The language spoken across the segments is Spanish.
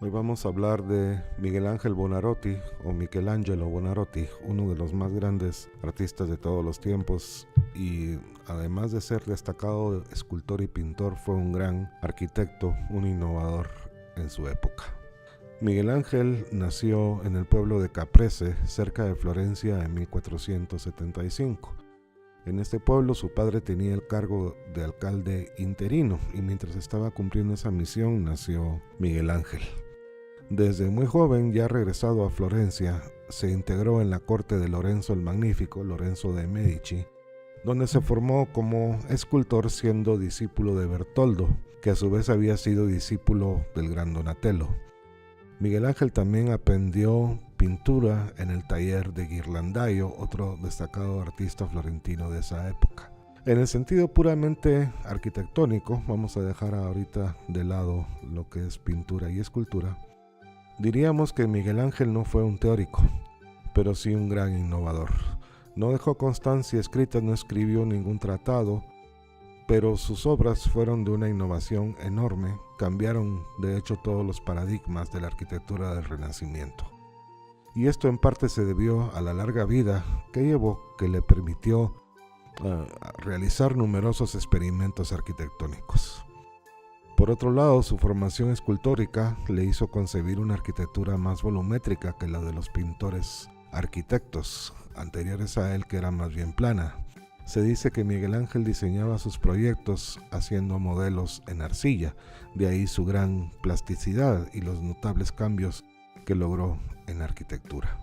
Hoy vamos a hablar de Miguel Ángel Buonarroti o Michelangelo Buonarroti, uno de los más grandes artistas de todos los tiempos y además de ser destacado escultor y pintor fue un gran arquitecto, un innovador en su época. Miguel Ángel nació en el pueblo de Caprese, cerca de Florencia, en 1475. En este pueblo su padre tenía el cargo de alcalde interino y mientras estaba cumpliendo esa misión nació Miguel Ángel. Desde muy joven, ya regresado a Florencia, se integró en la corte de Lorenzo el Magnífico, Lorenzo de Medici, donde se formó como escultor siendo discípulo de Bertoldo, que a su vez había sido discípulo del gran Donatello. Miguel Ángel también aprendió pintura en el taller de Ghirlandaio, otro destacado artista florentino de esa época. En el sentido puramente arquitectónico, vamos a dejar ahorita de lado lo que es pintura y escultura, diríamos que Miguel Ángel no fue un teórico, pero sí un gran innovador. No dejó constancia escrita, no escribió ningún tratado, pero sus obras fueron de una innovación enorme, cambiaron de hecho todos los paradigmas de la arquitectura del Renacimiento. Y esto en parte se debió a la larga vida que llevó, que le permitió realizar numerosos experimentos arquitectónicos. Por otro lado, su formación escultórica le hizo concebir una arquitectura más volumétrica que la de los pintores arquitectos anteriores a él, que era más bien plana. Se dice que Miguel Ángel diseñaba sus proyectos haciendo modelos en arcilla, de ahí su gran plasticidad y los notables cambios que logró en la arquitectura.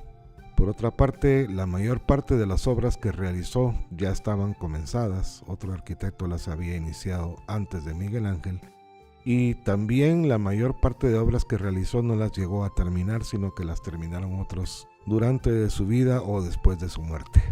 Por otra parte, la mayor parte de las obras que realizó ya estaban comenzadas, otro arquitecto las había iniciado antes de Miguel Ángel, y también la mayor parte de obras que realizó no las llegó a terminar, sino que las terminaron otros durante su vida o después de su muerte.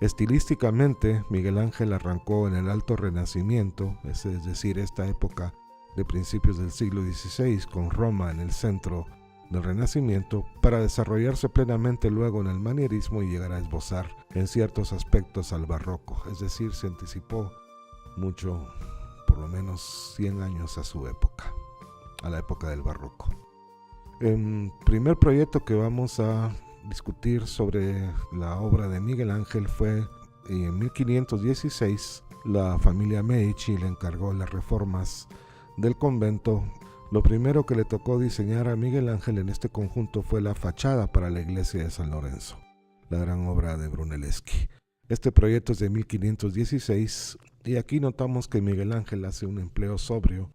Estilísticamente, Miguel Ángel arrancó en el Alto Renacimiento, es decir, esta época de principios del siglo XVI, con Roma en el centro del Renacimiento, para desarrollarse plenamente luego en el manierismo y llegar a esbozar en ciertos aspectos al barroco, es decir, se anticipó mucho, por lo menos 100 años a su época, a la época del barroco. El primer proyecto que vamos a discutir sobre la obra de Miguel Ángel fue en 1516. La familia Medici le encargó las reformas del convento. Lo primero que le tocó diseñar a Miguel Ángel en este conjunto fue la fachada para la iglesia de San Lorenzo, la gran obra de Brunelleschi. Este proyecto es de 1516 y aquí notamos que Miguel Ángel hace un empleo sobrio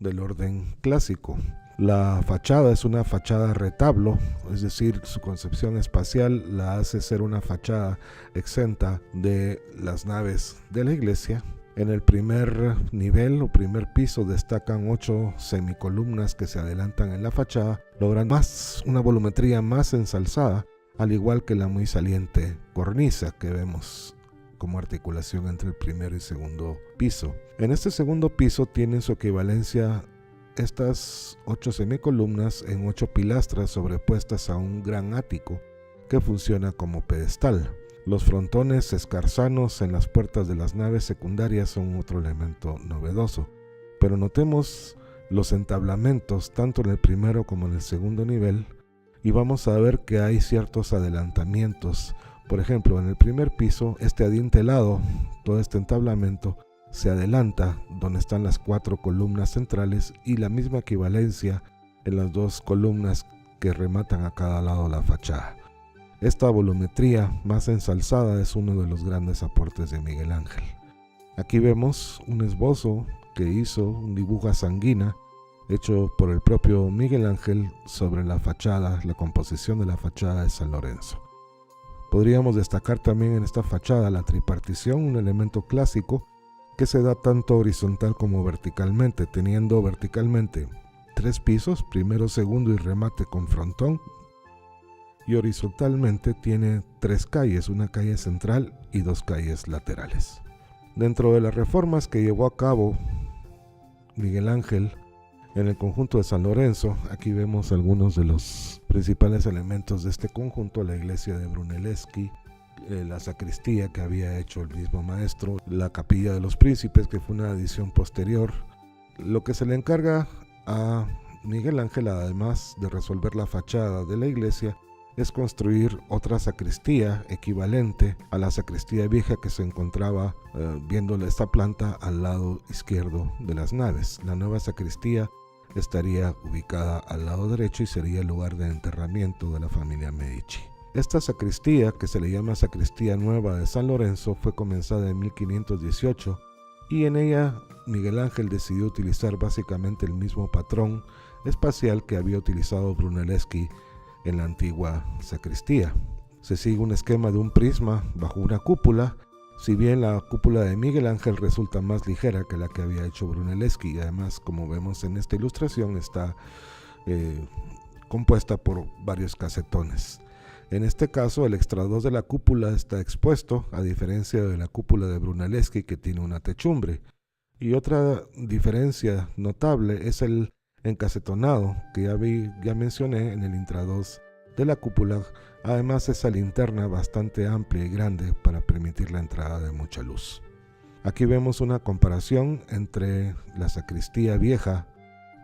del orden clásico. La fachada es una fachada retablo, es decir, su concepción espacial la hace ser una fachada exenta de las naves de la iglesia. En el primer nivel o primer piso destacan 8 semicolumnas que se adelantan en la fachada, logrando una volumetría más ensalzada, al igual que la muy saliente cornisa que vemos como articulación entre el primero y segundo piso. En este segundo piso tienen su equivalencia estas 8 semicolumnas en 8 pilastras sobrepuestas a un gran ático que funciona como pedestal. Los frontones escarzanos en las puertas de las naves secundarias son otro elemento novedoso, pero notemos los entablamentos tanto en el primero como en el segundo nivel y vamos a ver que hay ciertos adelantamientos. Por ejemplo, en el primer piso, este adintelado, todo este entablamento, se adelanta donde están las 4 columnas centrales y la misma equivalencia en las 2 columnas que rematan a cada lado la fachada. Esta volumetría más ensalzada es uno de los grandes aportes de Miguel Ángel. Aquí vemos un esbozo que hizo, un dibujo a sanguina, hecho por el propio Miguel Ángel sobre la fachada, la composición de la fachada de San Lorenzo. Podríamos destacar también en esta fachada la tripartición, un elemento clásico que se da tanto horizontal como verticalmente, teniendo verticalmente 3 pisos, primero, segundo y remate con frontón, y horizontalmente tiene 3 calles, una calle central y 2 calles laterales. Dentro de las reformas que llevó a cabo Miguel Ángel en el conjunto de San Lorenzo, aquí vemos algunos de los principales elementos de este conjunto: la iglesia de Brunelleschi, la sacristía que había hecho el mismo maestro, la capilla de los príncipes que fue una adición posterior. Lo que se le encarga a Miguel Ángel, además de resolver la fachada de la iglesia, es construir otra sacristía equivalente a la sacristía vieja que se encontraba viendo esta planta al lado izquierdo de las naves. La nueva sacristía estaría ubicada al lado derecho y sería el lugar de enterramiento de la familia Medici. Esta sacristía, que se le llama Sacristía Nueva de San Lorenzo, fue comenzada en 1518 y en ella Miguel Ángel decidió utilizar básicamente el mismo patrón espacial que había utilizado Brunelleschi en la antigua sacristía. Se sigue un esquema de un prisma bajo una cúpula, si bien la cúpula de Miguel Ángel resulta más ligera que la que había hecho Brunelleschi, y además, como vemos en esta ilustración, está compuesta por varios casetones. En este caso, el extradós de la cúpula está expuesto, a diferencia de la cúpula de Brunelleschi, que tiene una techumbre. Y otra diferencia notable es el encasetonado que ya mencioné en el intradós de la cúpula. Además, esa linterna bastante amplia y grande para permitir la entrada de mucha luz. Aquí vemos una comparación entre la sacristía vieja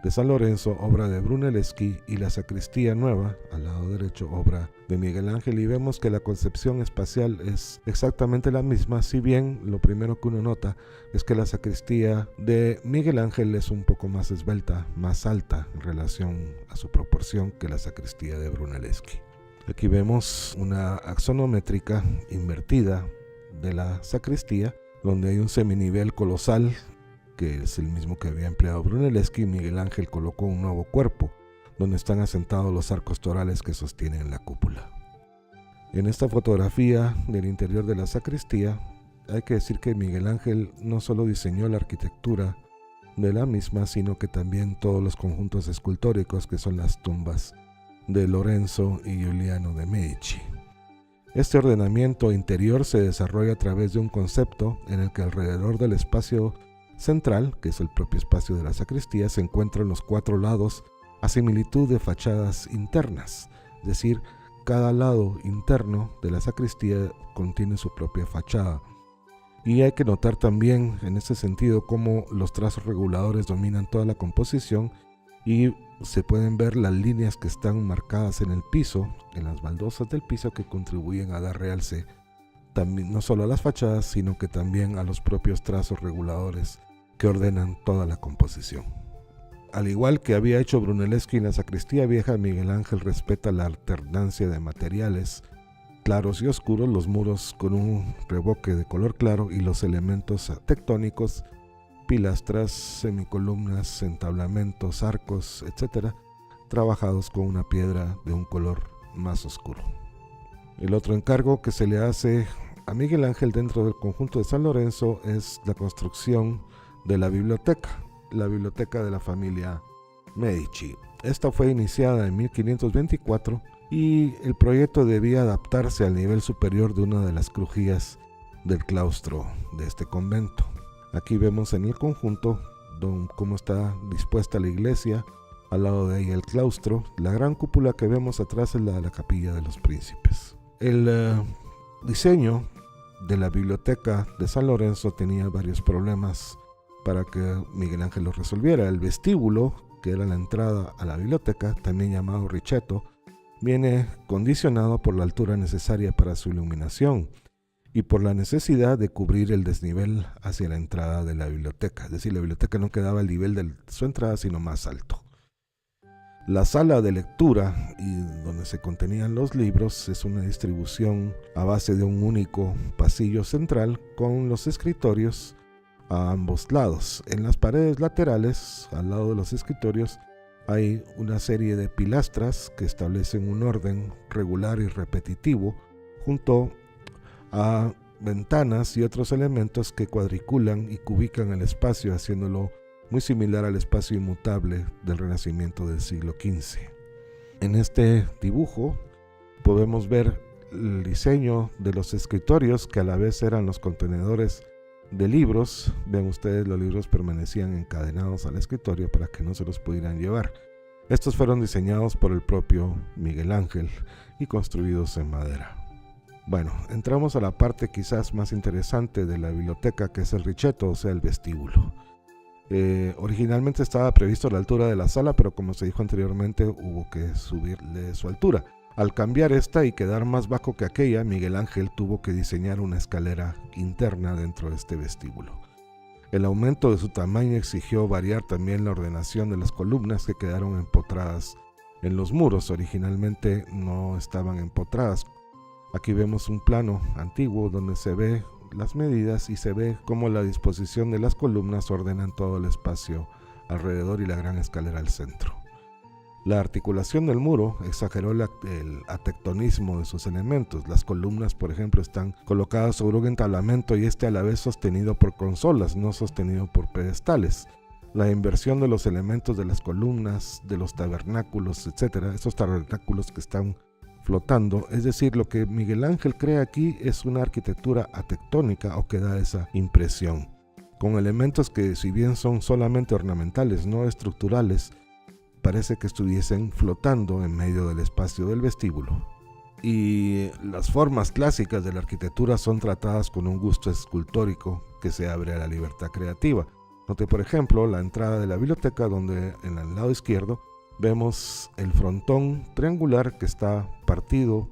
de San Lorenzo, obra de Brunelleschi, y la sacristía nueva, al lado derecho, obra de Miguel Ángel, y vemos que la concepción espacial es exactamente la misma, si bien lo primero que uno nota es que la sacristía de Miguel Ángel es un poco más esbelta, más alta en relación a su proporción que la sacristía de Brunelleschi. Aquí vemos una axonométrica invertida de la sacristía, donde hay un seminivel colosal que es el mismo que había empleado Brunelleschi. Miguel Ángel colocó un nuevo cuerpo donde están asentados los arcos torales que sostienen la cúpula. En esta fotografía del interior de la sacristía hay que decir que Miguel Ángel no solo diseñó la arquitectura de la misma, sino que también todos los conjuntos escultóricos que son las tumbas de Lorenzo y Giuliano de Medici. Este ordenamiento interior se desarrolla a través de un concepto en el que alrededor del espacio central, que es el propio espacio de la sacristía, se encuentran los cuatro lados a similitud de fachadas internas, es decir, cada lado interno de la sacristía contiene su propia fachada. Y hay que notar también en ese sentido cómo los trazos reguladores dominan toda la composición y se pueden ver las líneas que están marcadas en el piso, en las baldosas del piso, que contribuyen a dar realce también, no solo a las fachadas, sino que también a los propios trazos reguladores que ordenan toda la composición. Al igual que había hecho Brunelleschi en la sacristía vieja, Miguel Ángel respeta la alternancia de materiales claros y oscuros, los muros con un revoque de color claro y los elementos tectónicos, pilastras, semicolumnas, entablamentos, arcos, etc., trabajados con una piedra de un color más oscuro. El otro encargo que se le hace a Miguel Ángel dentro del conjunto de San Lorenzo es la construcción de la biblioteca de la familia Medici. Esta fue iniciada en 1524 y el proyecto debía adaptarse al nivel superior de una de las crujías del claustro de este convento. Aquí vemos en el conjunto cómo está dispuesta la iglesia, al lado de ella el claustro. La gran cúpula que vemos atrás es la de la capilla de los príncipes. El diseño de la biblioteca de San Lorenzo tenía varios problemas para que Miguel Ángel lo resolviera. El vestíbulo, que era la entrada a la biblioteca, también llamado Richetto, viene condicionado por la altura necesaria para su iluminación y por la necesidad de cubrir el desnivel hacia la entrada de la biblioteca. Es decir, la biblioteca no quedaba al nivel de su entrada, sino más alto. La sala de lectura, y donde se contenían los libros, es una distribución a base de un único pasillo central con los escritorios a ambos lados. En las paredes laterales, al lado de los escritorios, hay una serie de pilastras que establecen un orden regular y repetitivo junto a ventanas y otros elementos que cuadriculan y cubican el espacio, haciéndolo muy similar al espacio inmutable del Renacimiento del siglo XV. En este dibujo podemos ver el diseño de los escritorios, que a la vez eran los contenedores de libros. Ven ustedes, los libros permanecían encadenados al escritorio para que no se los pudieran llevar. Estos fueron diseñados por el propio Miguel Ángel y construidos en madera. Bueno, entramos a la parte quizás más interesante de la biblioteca, que es el Richetto, o sea, el vestíbulo. Originalmente estaba previsto la altura de la sala, pero como se dijo anteriormente, hubo que subirle su altura. Al cambiar esta y quedar más bajo que aquella, Miguel Ángel tuvo que diseñar una escalera interna dentro de este vestíbulo. El aumento de su tamaño exigió variar también la ordenación de las columnas que quedaron empotradas en los muros. Originalmente no estaban empotradas. Aquí vemos un plano antiguo donde se ve las medidas y se ve cómo la disposición de las columnas ordenan todo el espacio alrededor y la gran escalera al centro. La articulación del muro exageró el atectonismo de sus elementos. Las columnas, por ejemplo, están colocadas sobre un entablamento y este a la vez sostenido por consolas, no sostenido por pedestales. La inversión de los elementos de las columnas, de los tabernáculos, etc., esos tabernáculos que están flotando, es decir, lo que Miguel Ángel crea aquí es una arquitectura atectónica o que da esa impresión, con elementos que, si bien son solamente ornamentales, no estructurales, parece que estuviesen flotando en medio del espacio del vestíbulo. Y las formas clásicas de la arquitectura son tratadas con un gusto escultórico que se abre a la libertad creativa. Note, por ejemplo, la entrada de la biblioteca, donde en el lado izquierdo vemos el frontón triangular que está partido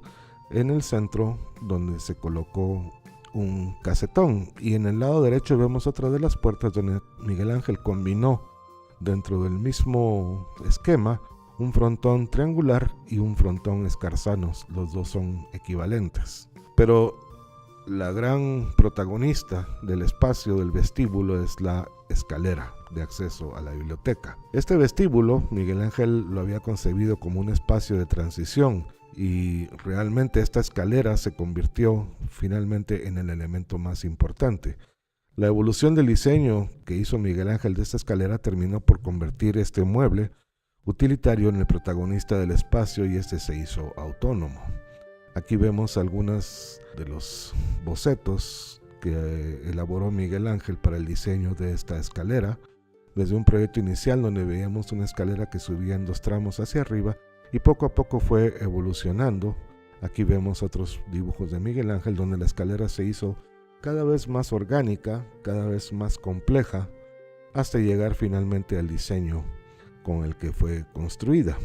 en el centro, donde se colocó un casetón, y en el lado derecho vemos otra de las puertas donde Miguel Ángel combinó dentro del mismo esquema un frontón triangular y un frontón escarzano. Los dos son equivalentes, pero la gran protagonista del espacio del vestíbulo es la escalera de acceso a la biblioteca. Este vestíbulo Miguel Ángel lo había concebido como un espacio de transición, y realmente esta escalera se convirtió finalmente en el elemento más importante. La evolución del diseño que hizo Miguel Ángel de esta escalera terminó por convertir este mueble utilitario en el protagonista del espacio, y este se hizo autónomo. Aquí vemos algunos de los bocetos que elaboró Miguel Ángel para el diseño de esta escalera, desde un proyecto inicial donde veíamos una escalera que subía en 2 tramos hacia arriba y poco a poco fue evolucionando. Aquí vemos otros dibujos de Miguel Ángel donde la escalera se hizo cada vez más orgánica, cada vez más compleja, hasta llegar finalmente al diseño con el que fue construida.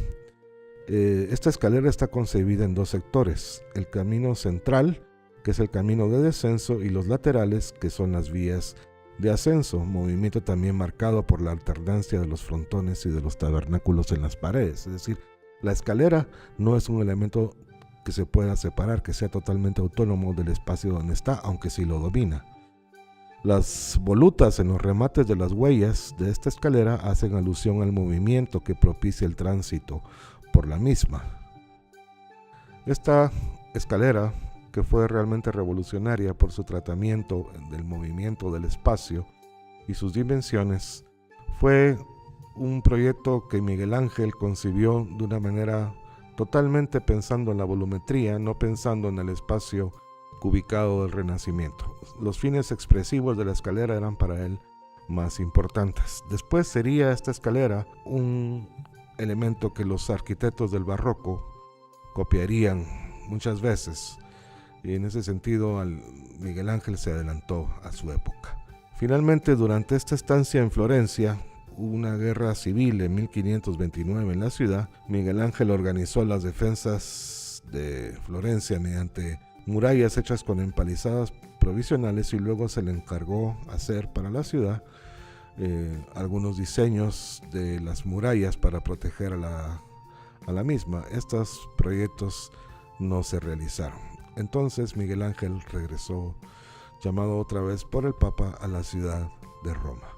Esta escalera está concebida en 2 sectores: el camino central, que es el camino de descenso, y los laterales, que son las vías de ascenso, movimiento también marcado por la alternancia de los frontones y de los tabernáculos en las paredes. Es decir, la escalera no es un elemento que se pueda separar, que sea totalmente autónomo del espacio donde está, aunque sí lo domina. Las volutas en los remates de las huellas de esta escalera hacen alusión al movimiento que propicia el tránsito por la misma. Esta escalera, que fue realmente revolucionaria por su tratamiento del movimiento del espacio y sus dimensiones, fue un proyecto que Miguel Ángel concibió de una manera totalmente pensando en la volumetría, no pensando en el espacio cubicado del Renacimiento. Los fines expresivos de la escalera eran para él más importantes. Después sería esta escalera un elemento que los arquitectos del barroco copiarían muchas veces, y en ese sentido Miguel Ángel se adelantó a su época. Finalmente, durante esta estancia en Florencia, hubo una guerra civil en 1529 en la ciudad. Miguel Ángel organizó las defensas de Florencia mediante murallas hechas con empalizadas provisionales, y luego se le encargó hacer para la ciudad algunos diseños de las murallas para proteger a la misma. Estos proyectos no se realizaron. Entonces Miguel Ángel regresó, llamado otra vez por el Papa, a la ciudad de Roma.